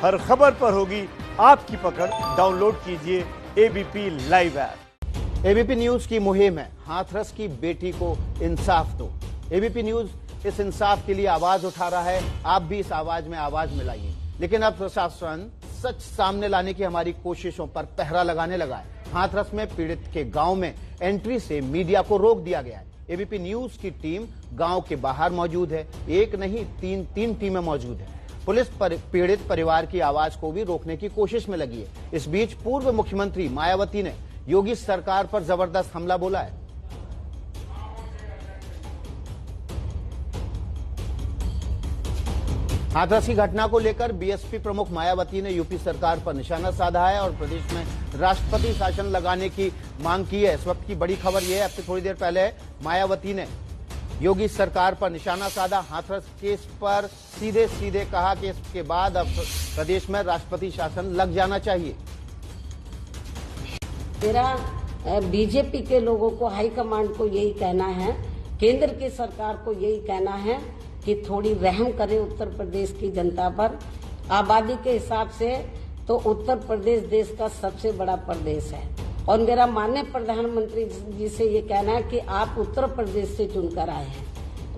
हर खबर पर होगी आपकी पकड़। डाउनलोड कीजिए ABP live app. ABP news की मुहिम है हाथरस की बेटी को इंसाफ दो। एबीपी न्यूज इस इंसाफ के लिए आवाज उठा रहा है, आप भी इस आवाज में आवाज मिलाइए। लेकिन अब प्रशासन सच सामने लाने की हमारी कोशिशों पर पहरा लगाने लगा है। हाथरस में पीड़ित के गांव में एंट्री से मीडिया को रोक दिया गया है। एबीपी न्यूज की टीम गांव के बाहर मौजूद है, एक नहीं तीन टीमें मौजूद है। पुलिस पीड़ित परिवार की आवाज को भी रोकने की कोशिश में लगी है। इस बीच पूर्व मुख्यमंत्री मायावती ने योगी सरकार पर जबरदस्त हमला बोला है। हाथरस की घटना को लेकर बीएसपी प्रमुख मायावती ने यूपी सरकार पर निशाना साधा है और प्रदेश में राष्ट्रपति शासन लगाने की मांग की है। इस वक्त की बड़ी खबर यह है, अब से थोड़ी देर पहले मायावती ने योगी सरकार पर निशाना साधा। हाथरस केस पर सीधे कहा कि इसके बाद अब प्रदेश में राष्ट्रपति शासन लग जाना चाहिए। मेरा बीजेपी के लोगों को, हाईकमांड को यही कहना है, केंद्र की सरकार को यही कहना है कि थोड़ी रहम करे उत्तर प्रदेश की जनता पर। आबादी के हिसाब से तो उत्तर प्रदेश देश का सबसे बड़ा प्रदेश है और मेरा माननीय प्रधानमंत्री जी से ये कहना है कि आप उत्तर प्रदेश से चुनकर आए हैं,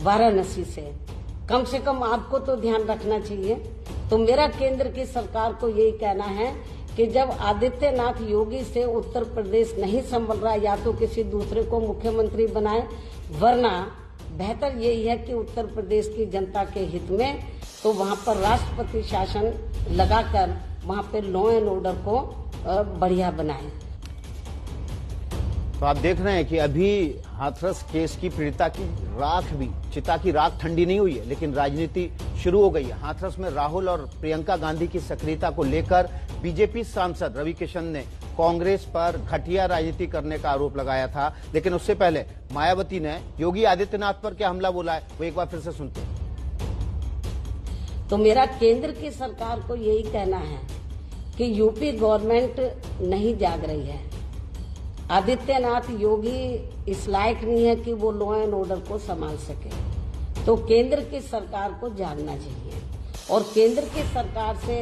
वाराणसी से कम आपको तो ध्यान रखना चाहिए। तो मेरा केंद्र की सरकार को यही कहना है कि जब आदित्यनाथ योगी से उत्तर प्रदेश नहीं संभल रहा, या तो किसी दूसरे को मुख्यमंत्री बनाए, वरना बेहतर यही है कि उत्तर प्रदेश की जनता के हित में तो वहां पर राष्ट्रपति शासन लगाकर वहां पे लॉ एंड ऑर्डर को बढ़िया बनाए। तो आप देख रहे हैं कि अभी हाथरस केस की पीड़िता की चिता की राख ठंडी नहीं हुई है, लेकिन राजनीति शुरू हो गई है। हाथरस में राहुल और प्रियंका गांधी की सक्रियता को लेकर बीजेपी सांसद रवि किशन ने कांग्रेस पर घटिया राजनीति करने का आरोप लगाया था। लेकिन उससे पहले मायावती ने योगी आदित्यनाथ पर क्या हमला बोला है, वो एक बार फिर से सुनते हैं। तो मेरा केंद्र की सरकार को यही कहना है कि यूपी गवर्नमेंट नहीं जाग रही है। आदित्यनाथ योगी इस लायक नहीं है कि वो लॉ एंड ऑर्डर को संभाल सके। तो केंद्र की सरकार को जागना चाहिए और केंद्र की सरकार से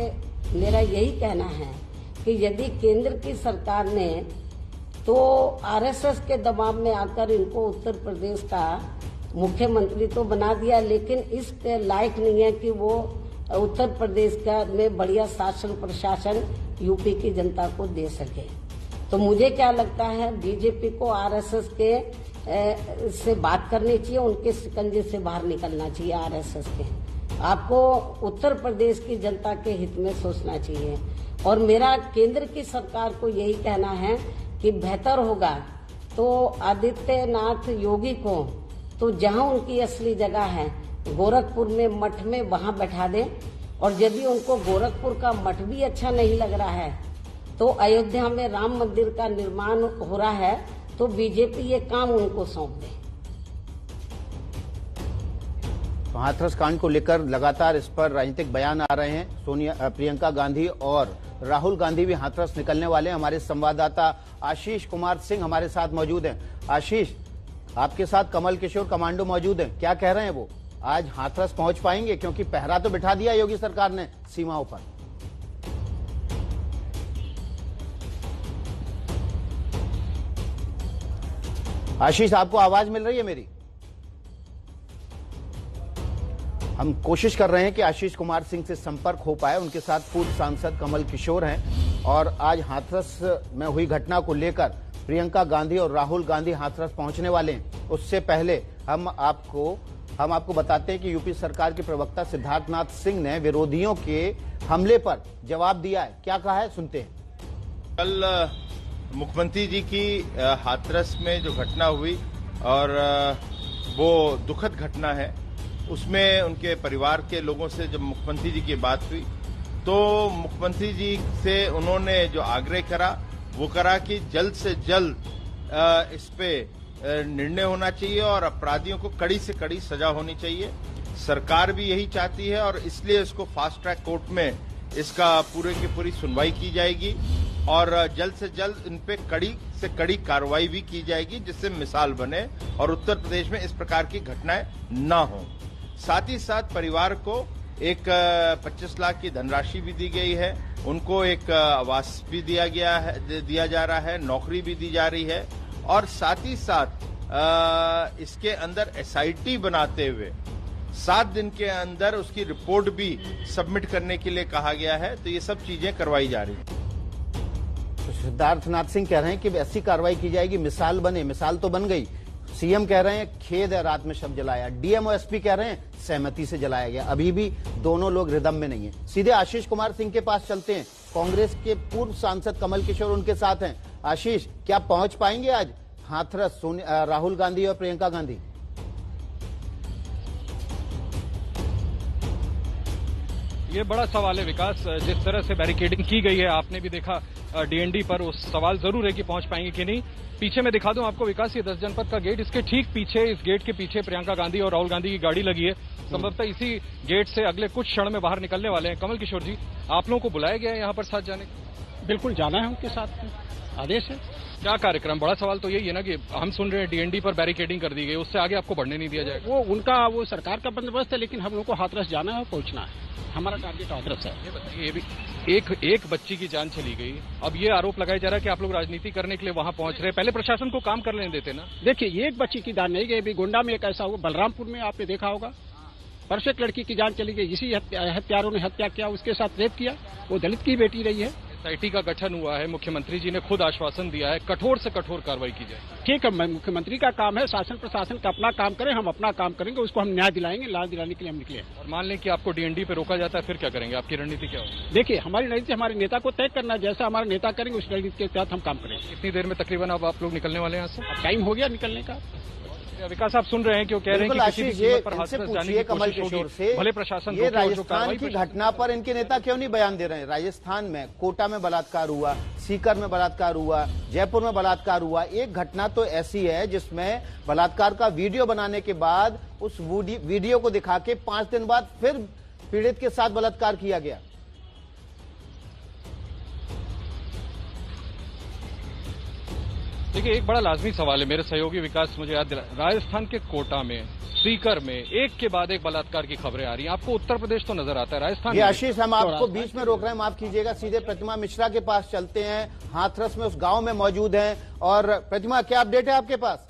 मेरा यही कहना है कि यदि केंद्र की सरकार ने तो आरएसएस के दबाव में आकर इनको उत्तर प्रदेश का मुख्यमंत्री तो बना दिया, लेकिन इस लायक नहीं है कि वो उत्तर प्रदेश का में बढ़िया शासन प्रशासन यूपी की जनता को दे सके। तो मुझे क्या लगता है, बीजेपी को आरएसएस के से बात करनी चाहिए, उनके शिकंजे से बाहर निकलना चाहिए। आरएसएस के आपको उत्तर प्रदेश की जनता के हित में सोचना चाहिए और मेरा केंद्र की सरकार को यही कहना है कि बेहतर होगा तो आदित्यनाथ योगी को तो जहां उनकी असली जगह है गोरखपुर में मठ में वहां बैठा दें, और यदि उनको गोरखपुर का मठ भी अच्छा नहीं लग रहा है तो अयोध्या में राम मंदिर का निर्माण हो रहा है तो बीजेपी ये काम उनको सौंप दे। हाथरस कांड को लेकर लगातार इस पर राजनीतिक बयान आ रहे हैं। प्रियंका गांधी और राहुल गांधी भी हाथरस निकलने वाले हैं। हमारे संवाददाता आशीष कुमार सिंह हमारे साथ मौजूद हैं। आशीष, आपके साथ कमल किशोर कमांडो मौजूद हैं, क्या कह रहे हैं वो? आज हाथरस पहुंच पाएंगे? क्योंकि पहरा तो बिठा दिया योगी सरकार ने सीमाओं पर। आशीष, आपको आवाज मिल रही है मेरी? हम कोशिश कर रहे हैं कि आशीष कुमार सिंह से संपर्क हो पाए। उनके साथ पूर्व सांसद कमल किशोर हैं और आज हाथरस में हुई घटना को लेकर प्रियंका गांधी और राहुल गांधी हाथरस पहुंचने वाले हैं। उससे पहले हम आपको बताते हैं कि यूपी सरकार के प्रवक्ता सिद्धार्थनाथ सिंह ने विरोधियों के हमले पर जवाब दिया है। क्या कहा है, सुनते हैं। कल मुख्यमंत्री जी की हाथरस में जो घटना हुई और वो दुखद घटना है, उसमें उनके परिवार के लोगों से जब मुख्यमंत्री जी की बात हुई तो मुख्यमंत्री जी से उन्होंने जो आग्रह करा वो करा कि जल्द से जल्द इस पे निर्णय होना चाहिए और अपराधियों को कड़ी से कड़ी सजा होनी चाहिए। सरकार भी यही चाहती है और इसलिए इसको फास्ट ट्रैक कोर्ट में इसका पूरे की पूरी सुनवाई की जाएगी और जल्द से जल्द इन पे कड़ी से कड़ी कार्रवाई भी की जाएगी, जिससे मिसाल बने और उत्तर प्रदेश में इस प्रकार की घटनाएं न हो। साथ ही साथ परिवार को एक 25 लाख की धनराशि भी दी गई है, उनको एक आवास भी दिया जा रहा है, नौकरी भी दी जा रही है और साथ ही साथ इसके अंदर एसआईटी बनाते हुए 7 दिन के अंदर उसकी रिपोर्ट भी सबमिट करने के लिए कहा गया है। तो ये सब चीजें करवाई जा रही हैं। तो सिद्धार्थनाथ सिंह कह रहे हैं कि ऐसी कार्रवाई की जाएगी, मिसाल बने। मिसाल तो बन गई। सीएम कह रहे हैं खेद है रात में शव जलाया। डीएम एसपी कह रहे हैं सहमति से जलाया गया। अभी भी दोनों लोग रिदम में नहीं है। सीधे आशीष कुमार सिंह के पास चलते हैं। कांग्रेस के पूर्व सांसद कमल किशोर उनके साथ हैं। आशीष, क्या पहुंच पाएंगे आज हाथरस राहुल गांधी और प्रियंका गांधी? ये बड़ा सवाल है विकास। जिस तरह से बैरिकेडिंग की गई है, आपने भी देखा डीएनडी पर, उस सवाल जरूर है कि पहुंच पाएंगे कि नहीं। पीछे मैं दिखा दूं आपको विकास, ये 10 जनपद का गेट, इसके ठीक पीछे, इस गेट के पीछे प्रियंका गांधी और राहुल गांधी की गाड़ी लगी है। संभवतः इसी गेट से अगले कुछ क्षण में बाहर निकलने वाले हैं। कमल किशोर जी, आप लोगों को बुलाया गया है यहाँ पर साथ जाने? बिल्कुल जाना है, उनके साथ आदेश है। क्या कार्यक्रम? बड़ा सवाल तो यही है ना कि हम सुन रहे हैं डीएनडी पर बैरिकेडिंग कर दी गई, उससे आगे आपको बढ़ने नहीं दिया जाएगा। वो उनका सरकार का बंदोबस्त है, लेकिन हम लोग को हाथरस जाना है और पहुंचना है। हमारा टारगेट हाथरस है। ये बताइए, ये भी एक बच्ची की जान चली गई। अब ये आरोप लगाया जा रहा है कि आप लोग राजनीति करने के लिए वहां पहुंच रहे। पहले प्रशासन को काम कर लेने देते ना। देखिए, ये एक बच्ची की जान नहीं गई। अभी गोंडा में एक ऐसा हुआ, बलरामपुर में आपने देखा होगा, परसों एक लड़की की जान चली गई। इसी हत्यारों ने हत्या किया, उसके साथ रेप किया। वो दलित की बेटी रही है। एसआईटी का गठन हुआ है, मुख्यमंत्री जी ने खुद आश्वासन दिया है कठोर से कठोर कार्रवाई की जाए। ठीक है, मुख्यमंत्री का काम है, शासन प्रशासन का अपना काम करें, हम अपना काम करेंगे, उसको हम न्याय दिलाएंगे। न्याय दिलाने के लिए हम निकले। और मान लें कि आपको डीएनडी पे रोका जाता है, फिर क्या करेंगे? आपकी रणनीति क्या होगी? देखिए, हमारी रणनीति हमारे नेता को तय करना है। जैसा हमारे नेता करेंगे उस रणनीति के तहत हम काम करेंगे। कितनी देर में तकरीबन अब आप लोग निकलने वाले हैं यहाँ से? अब टाइम हो गया निकलने का। विकास, आप सुन रहे हैं कि वो कह रहे हैं कि किसी भी कीमत पर हाथरस जाने की कमल कोशिश किशोर होगी। से भले प्रशासन ये राजस्थान की घटना पर इनके नेता क्यों नहीं बयान दे रहे हैं? राजस्थान में कोटा में बलात्कार हुआ, सीकर में बलात्कार हुआ, जयपुर में बलात्कार हुआ। एक घटना तो ऐसी है जिसमें बलात्कार का वीडियो बनाने के बाद उस वीडियो को दिखा के 5 दिन बाद फिर पीड़ित के साथ बलात्कार किया गया। देखिए, एक बड़ा लाजमी सवाल है। मेरे सहयोगी विकास मुझे याद दिला, राजस्थान के कोटा में, सीकर में एक के बाद एक बलात्कार की खबरें आ रही हैं। आपको उत्तर प्रदेश तो नजर आता है, राजस्थान ये आशीष, हम आपको बीच में रोक रहे हैं, माफ कीजिएगा। सीधे प्रतिमा मिश्रा के पास चलते हैं। हाथरस में उस गांव में मौजूद हैं। और प्रतिमा, क्या अपडेट है आपके पास?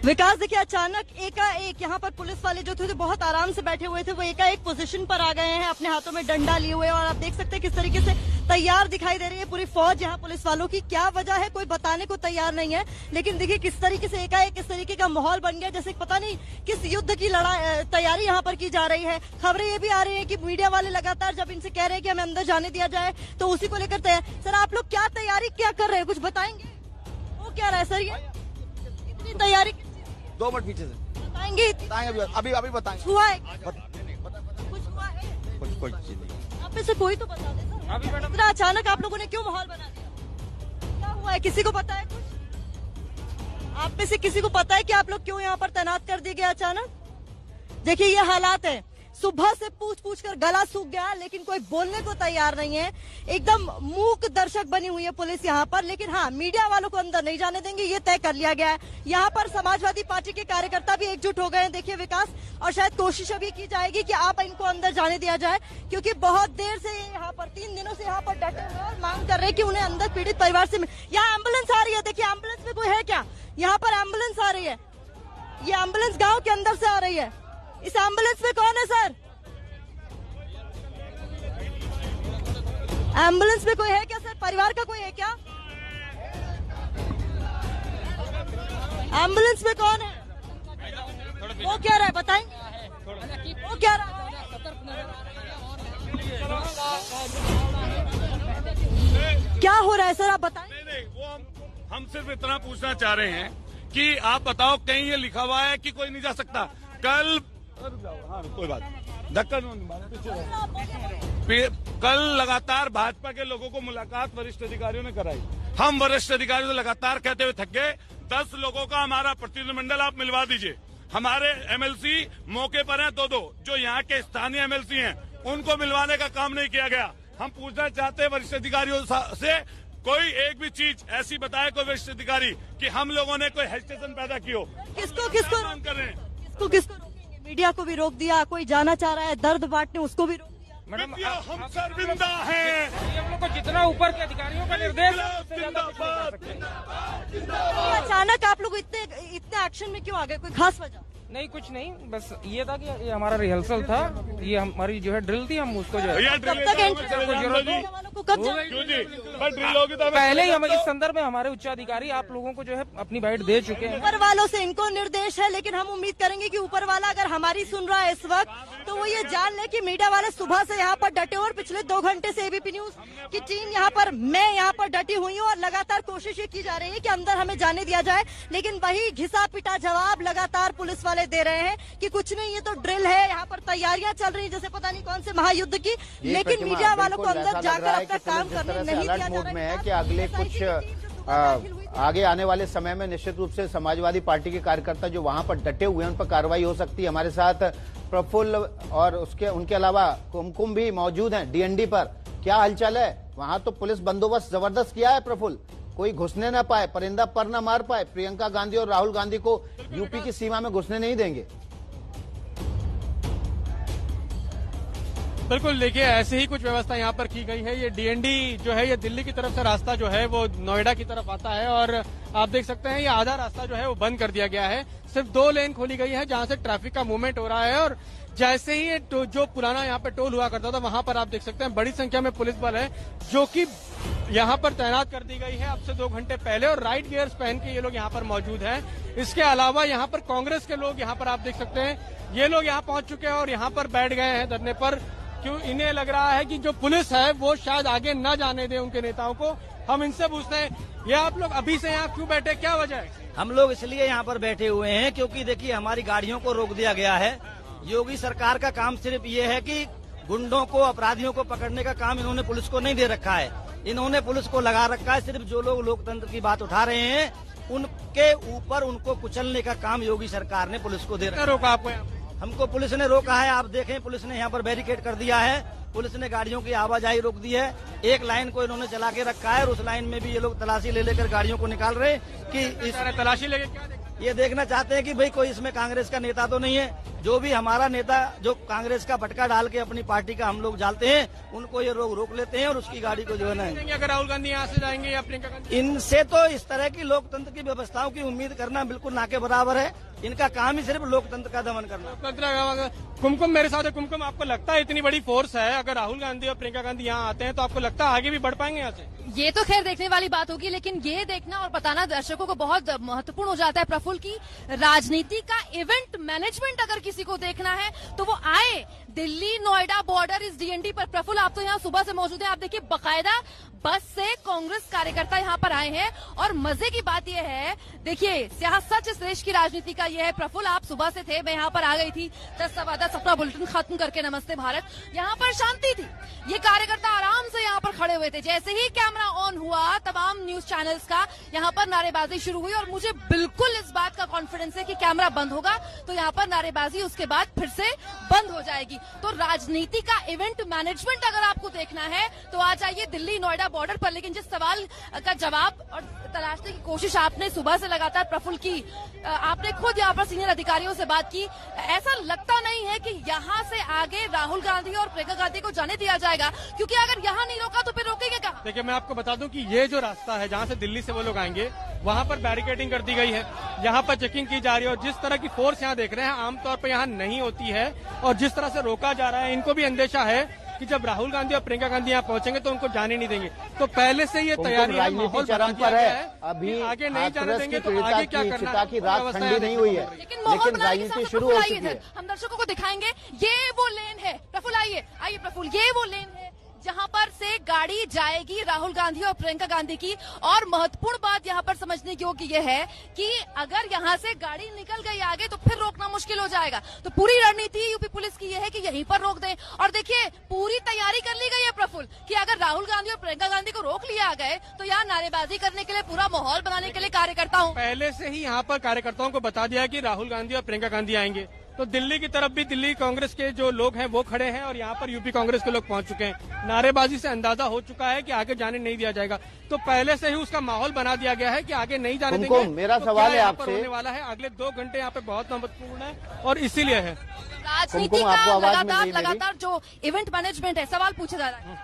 विकास, देखिए, अचानक एकाएक यहाँ पर पुलिस वाले जो थे बहुत आराम से बैठे हुए थे, वो एकाएक पोजीशन पर आ गए हैं, अपने हाथों में डंडा लिए हुए। और आप देख सकते हैं किस तरीके से तैयार दिखाई दे रही है पूरी फौज यहाँ पुलिस वालों की। क्या वजह है कोई बताने को तैयार नहीं है, लेकिन देखिए किस तरीके से एकाएक इस तरीके का माहौल बन गया, जैसे पता नहीं किस युद्ध की तैयारी यहाँ पर की जा रही है। खबरें ये भी आ रही है कि मीडिया वाले लगातार जब इनसे कह रहे हैं कि हमें अंदर जाने दिया जाए, तो उसी को लेकर तैयार। सर, आप लोग क्या तैयारी क्या कर रहे हैं, कुछ बताएंगे? वो क्या रहा है सर, ये इतनी तैयारी? 2 मिनट पीछे से बताएंगे? अभी बताएंगे। हुआ है कुछ हुआ है? कुछ चीज नहीं। आप में से कोई तो बता दे सर, इतना अचानक आप लोगों ने क्यों माहौल बना दिया? क्या हुआ है, किसी को पता है कुछ? आप में से किसी को पता है कि आप लोग क्यों यहाँ पर तैनात कर दिए गए अचानक? देखिए, ये हालात है। सुबह से पूछ कर गला सूख गया, लेकिन कोई बोलने को तैयार नहीं है। एकदम मूक दर्शक बनी हुई है पुलिस यहाँ पर। लेकिन हाँ, मीडिया वालों को अंदर नहीं जाने देंगे, ये तय कर लिया गया है। यहाँ पर समाजवादी पार्टी के कार्यकर्ता भी एकजुट हो गए हैं, देखिए विकास। और शायद कोशिश अभी की जाएगी कि आप इनको अंदर जाने दिया जाए, क्योंकि बहुत देर से यहाँ पर 3 दिनों से यहाँ पर डटे हुए और मांग कर रहे हैं कि उन्हें अंदर पीड़ित परिवार से। यहाँ एम्बुलेंस आ रही है, देखिए एम्बुलेंस में कोई है क्या? यहाँ पर एम्बुलेंस आ रही है, ये एम्बुलेंस गाँव के अंदर से आ रही है। इस एम्बुलेंस में कौन है सर? एम्बुलेंस में कोई है क्या सर? परिवार का कोई है क्या? एम्बुलेंस में कौन है? वो क्या रहा है बताएंगे? वो क्या रहा है? क्या हो रहा है सर, आप बताएं। नहीं, वो हम सिर्फ इतना पूछना चाह रहे हैं कि आप बताओ, कहीं ये लिखा हुआ है कि कोई नहीं जा सकता? कल कोई बात, कल लगातार भाजपा के लोगों को मुलाकात वरिष्ठ अधिकारियों ने कराई। हम वरिष्ठ अधिकारियों से लगातार कहते हुए थक गए, 10 लोगों का हमारा प्रतिनिधिमंडल आप मिलवा दीजिए। हमारे एमएलसी मौके पर हैं, 2-2 जो यहाँ के स्थानीय एमएलसी हैं, उनको मिलवाने का काम नहीं किया गया। हम पूछना चाहते हैं वरिष्ठ अधिकारियों से, कोई एक भी चीज ऐसी बताए कोई वरिष्ठ अधिकारी कि हम लोगों ने कोई हेजिटेशन पैदा की हो। किसको मांग कर रहे हैं? किसको किसको रोकेंगे? मीडिया को भी रोक दिया, कोई जाना चाह रहा है दर्द बांटने उसको भी रोक दिया। मैडम हम शर्मिंदा हैं, हम लोग को जितना ऊपर के अधिकारियों का निर्देश अचानक आप लोग इतने एक्शन में क्यों आ गए? कोई खास वजह? नहीं, कुछ नहीं, बस ये था कि ये हमारा रिहर्सल था, ये हमारी जो है ड्रिल थी, हम उसको जो है कब तक कब ड्रिल होगी तो पहले ही हम इस संदर्भ में हमारे उच्चाधिकारी आप लोगों को जो है अपनी बाइट दे चुके हैं। ऊपर वालों से इनको निर्देश है, लेकिन हम उम्मीद करेंगे कि ऊपर वाला अगर हमारी सुन रहा है इस वक्त तो वो ये जान ले कि मीडिया वाले सुबह से यहाँ पर डटे और पिछले 2 घंटे से एबीपी न्यूज की टीम यहाँ पर, मैं यहाँ पर डटी हुई हूँ और लगातार कोशिश ये की जा रही है कि अंदर हमें जाने दिया जाए, लेकिन वही घिसा पिटा जवाब लगातार पुलिस वाले दे रहे हैं कि कुछ नहीं, ये तो ड्रिल है, यहाँ पर तैयारियां चल रही है जैसे पता नहीं कौन से महायुद्ध की, लेकिन मीडिया वालों को अंदर जाकर अपना काम करने नहीं दिया जा रहा है कि अगले कुछ आगे आने वाले समय में निश्चित रूप से समाजवादी पार्टी के कार्यकर्ता जो वहां पर डटे हुए हैं उन पर कार्रवाई हो सकती है। हमारे साथ प्रफुल्ल और उनके अलावा कुमकुम भी मौजूद हैं डीएनडी पर। क्या हलचल है वहां? तो पुलिस बंदोबस्त जबरदस्त किया है प्रफुल्ल, कोई घुसने न पाए, परिंदा पर न मार पाए। प्रियंका गांधी और राहुल गांधी को यूपी की सीमा में घुसने नहीं देंगे। बिल्कुल, देखिए ऐसे ही कुछ व्यवस्था यहाँ पर की गई है। ये डीएनडी जो है ये दिल्ली की तरफ से रास्ता जो है वो नोएडा की तरफ आता है और आप देख सकते हैं ये आधा रास्ता जो है वो बंद कर दिया गया है। सिर्फ 2 लेन खोली गई है जहाँ से ट्रैफिक का मूवमेंट हो रहा है और जैसे ही जो पुराना यहाँ पे टोल हुआ करता था वहां पर आप देख सकते हैं बड़ी संख्या में पुलिस बल है जो कि यहाँ पर तैनात कर दी गई है अब से 2 घंटे पहले और राइट गियर्स पहन के ये लोग यहाँ पर मौजूद हैं। इसके अलावा यहाँ पर कांग्रेस के लोग यहाँ पर आप देख सकते हैं ये लोग यहाँ पहुंच चुके हैं और यहाँ पर बैठ गए हैं धरने पर, क्यों इन्हें लग रहा है कि जो पुलिस है वो शायद आगे न जाने दे उनके नेताओं को। हम इनसे पूछते हैं, ये आप लोग अभी से यहाँ क्यों बैठे, क्या वजह है? हम लोग इसलिए यहाँ पर बैठे हुए हैं क्योंकि देखिए हमारी गाड़ियों को रोक दिया गया है। योगी सरकार का काम सिर्फ ये है कि गुंडों को, अपराधियों को पकड़ने का काम इन्होंने पुलिस को नहीं दे रखा है। इन्होंने पुलिस को लगा रखा है सिर्फ जो लोग लोकतंत्र की बात उठा रहे हैं उनके ऊपर उनको कुचलने का काम योगी सरकार ने पुलिस को दे रखा है। रोका आपको? हमको पुलिस ने रोका है, आप देखें पुलिस ने यहाँ पर बैरिकेड कर दिया है, पुलिस ने गाड़ियों की आवाजाही रोक दी है। एक लाइन को इन्होंने चला के रखा है और उस लाइन में भी ये लोग तलाशी ले लेकर गाड़ियों को निकाल रहे कि इस तलाशी लेके क्या ये देखना चाहते हैं कि भाई कोई इसमें कांग्रेस का नेता तो नहीं है। जो भी हमारा नेता जो कांग्रेस का पटका डाल के अपनी पार्टी का हम लोग डालते हैं उनको ये लोग रोक लेते हैं और उसकी गाड़ी को जो है ना, अगर राहुल गांधी यहाँ से जाएंगे या प्रियंका गांधी, इनसे तो इस तरह की लोकतंत्र की व्यवस्थाओं की उम्मीद करना बिल्कुल ना के बराबर है। इनका काम ही सिर्फ लोकतंत्र का दमन करना। कुमकुम मेरे साथ है। कुमकुम, आपको लगता है इतनी बड़ी फोर्स है, अगर राहुल गांधी और प्रियंका गांधी यहाँ आते हैं तो आपको लगता है आगे भी बढ़ पाएंगे यहाँ से? ये तो खैर देखने वाली बात होगी, लेकिन ये देखना और बताना दर्शकों को बहुत महत्वपूर्ण हो जाता है प्रफुल्ल की राजनीति का इवेंट मैनेजमेंट अगर किसी को देखना है तो वो आए दिल्ली नोएडा बॉर्डर इस डीएनडी पर। प्रफुल्ल, आप तो यहाँ सुबह से मौजूद हैं, आप देखिए बकायदा बस से कांग्रेस कार्यकर्ता यहाँ पर आए हैं और मजे की बात यह है, देखिए यहाँ सच इस देश की राजनीति का यह है। प्रफुल्ल, आप सुबह से थे, मैं यहाँ पर आ गई थी 10:15 अपना बुलेटिन खत्म करके नमस्ते भारत। यहाँ पर शांति थी, ये कार्यकर्ता आराम से यहाँ पर खड़े हुए थे। जैसे ही कैमरा ऑन हुआ तमाम न्यूज चैनल्स का यहाँ पर नारेबाजी शुरू हुई और मुझे बिल्कुल इस बात का कॉन्फिडेंस है कि कैमरा बंद होगा तो यहाँ पर नारेबाजी उसके बाद फिर से बंद हो जाएगी। तो राजनीति का इवेंट मैनेजमेंट अगर आपको देखना है तो आ जाइए दिल्ली नोएडा बॉर्डर पर। लेकिन जिस सवाल का जवाब और तलाशने की कोशिश आपने सुबह से लगातार प्रफुल्ल की, आपने खुद यहाँ पर सीनियर अधिकारियों से बात की, ऐसा लगता नहीं है कि यहाँ से आगे राहुल गांधी और प्रियंका गांधी को जाने दिया जाएगा, क्योंकि अगर यहाँ नहीं रोका तो फिर रोकेंगे कहाँ? देखिए मैं आपको बता दूं कि ये जो रास्ता है जहाँ से दिल्ली से वो लोग आएंगे वहाँ पर बैरिकेडिंग कर दी गई है, यहाँ पर चेकिंग की जा रही है और जिस तरह की फोर्स यहाँ देख रहे हैं आमतौर पर यहाँ नहीं होती है और जिस तरह से रोका जा रहा है, इनको भी अंदेशा है कि जब राहुल गांधी और प्रियंका गांधी यहाँ पहुंचेंगे तो उनको जाने नहीं देंगे। तो पहले से ये तैयारी है, माहौल चरम पर है। अभी आगे नहीं जाने देंगे तो आगे क्या करना है? की रात ठंडी नहीं हुई है, लेकिन राजनीति शुरू हो चुकी है। हम दर्शकों को दिखाएंगे, ये वो लेन है। प्रफुल्ल आइए, आइए प्रफुल्ल, ये वो लेन है जहां पर से गाड़ी जाएगी राहुल गांधी और प्रियंका गांधी की। और महत्वपूर्ण बात यहां पर समझने योग्य ये है कि अगर यहां से गाड़ी निकल गई आगे तो फिर रोकना मुश्किल हो जाएगा। तो पूरी रणनीति यूपी पुलिस की ये है कि यहीं पर रोक दें। और देखिए पूरी तैयारी कर ली गई है प्रफुल्ल कि अगर राहुल गांधी और प्रियंका गांधी को रोक लिया गए तो यहाँ नारेबाजी करने के लिए, पूरा माहौल बनाने के लिए कार्यकर्ताओं पहले से ही यहाँ पर कार्यकर्ताओं को बता दिया कि राहुल गांधी और प्रियंका गांधी आएंगे। तो दिल्ली की तरफ भी दिल्ली कांग्रेस के जो लोग हैं वो खड़े हैं और यहाँ पर यूपी कांग्रेस के लोग पहुंच चुके हैं। नारेबाजी से अंदाजा हो चुका है कि आगे जाने नहीं दिया जाएगा, तो पहले से ही उसका माहौल बना दिया गया है कि आगे नहीं जाने देंगे। मेरा सवाल है आपसे, होने वाला है अगले 2 घंटे यहाँ पे बहुत महत्वपूर्ण है और इसीलिए है राजनीति का लगातार जो इवेंट मैनेजमेंट है, सवाल पूछा जा रहा है।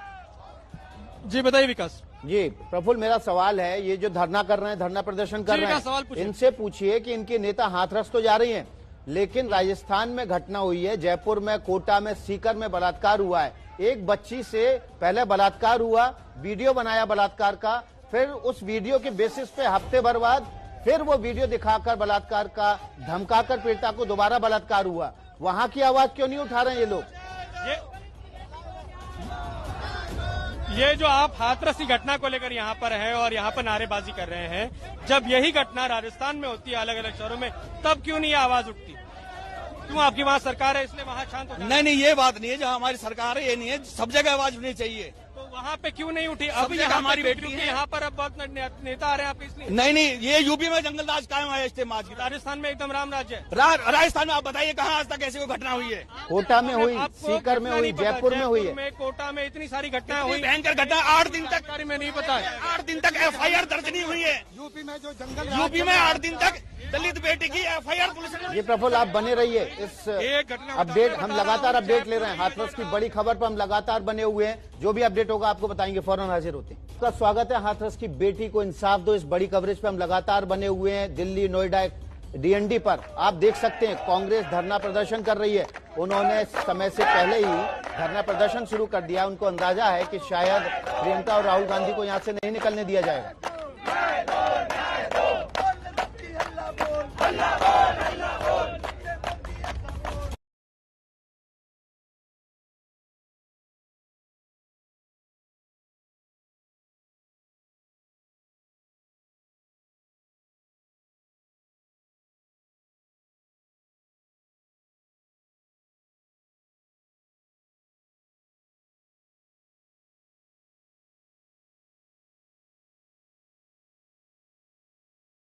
जी बताइए विकास। जी प्रफुल्ल, मेरा सवाल है, ये जो धरना कर रहे हैं, धरना प्रदर्शन कर रहे हैं, इनसे पूछिए कि इनके नेता हाथरस तो जा रही हैं, लेकिन राजस्थान में घटना हुई है, जयपुर में, कोटा में, सीकर में बलात्कार हुआ है। एक बच्ची से पहले बलात्कार हुआ, वीडियो बनाया बलात्कार का, फिर उस वीडियो के बेसिस पे हफ्ते भर बाद फिर वो वीडियो दिखाकर बलात्कार का धमकाकर पीड़िता को दोबारा बलात्कार हुआ। वहां की आवाज क्यों नहीं उठा रहे हैं ये लोग? ये जो आप हाथरस की घटना को लेकर यहाँ पर है और यहाँ पर नारेबाजी कर रहे हैं, जब यही घटना राजस्थान में होती है अलग अलग शहरों में, तब क्यों नहीं आवाज उठती? क्यों आपकी वहाँ सरकार है इसलिए वहाँ शांत हो? नहीं, ये बात नहीं है, जहाँ हमारी सरकार है ये नहीं है, सब जगह आवाज उठनी चाहिए। तो वहाँ पे क्यों नहीं उठी? अब हमारी बेटी है यहाँ पर, अब बहुत नेता आ रहे हैं आपके इसलिए। नहीं, ये यूपी में जंगल राज कायम है, इस्तेमाल की। राजस्थान में एकदम राम राज्य है। राजस्थान में आप बताइए कहाँ आज तक ऐसी कोई घटना हुई है? कोटा में हुई, सीकर में हुई, जयपुर में हुई है, कोटा में इतनी सारी घटनाएं हुई, भयंकर घटना। 8 दिन तक में नहीं पता है, 8 दिन तक FIR दर्ज नहीं हुई है। यूपी में 8 दिन तक दलित बेटी की FIR पुलिस ने। ये प्रफुल्ल आप बने रहिए, इस अपडेट हम लगातार अपडेट ले रहे हैं, हाथरस की बड़ी खबर पर हम लगातार बने हुए हैं, जो भी अपडेट होगा आपको बताएंगे, फौरन हाजिर होते हैं। आपका स्वागत है, हाथरस की बेटी को इंसाफ दो, इस बड़ी कवरेज पे हम लगातार बने हुए हैं। दिल्ली, नोएडा, DND पर आप देख सकते हैं कांग्रेस धरना प्रदर्शन कर रही है। उन्होंने समय से पहले ही धरना प्रदर्शन शुरू कर दिया, उनको अंदाजा है कि शायद प्रियंका और राहुल गांधी को यहां से नहीं निकलने दिया जाएगा।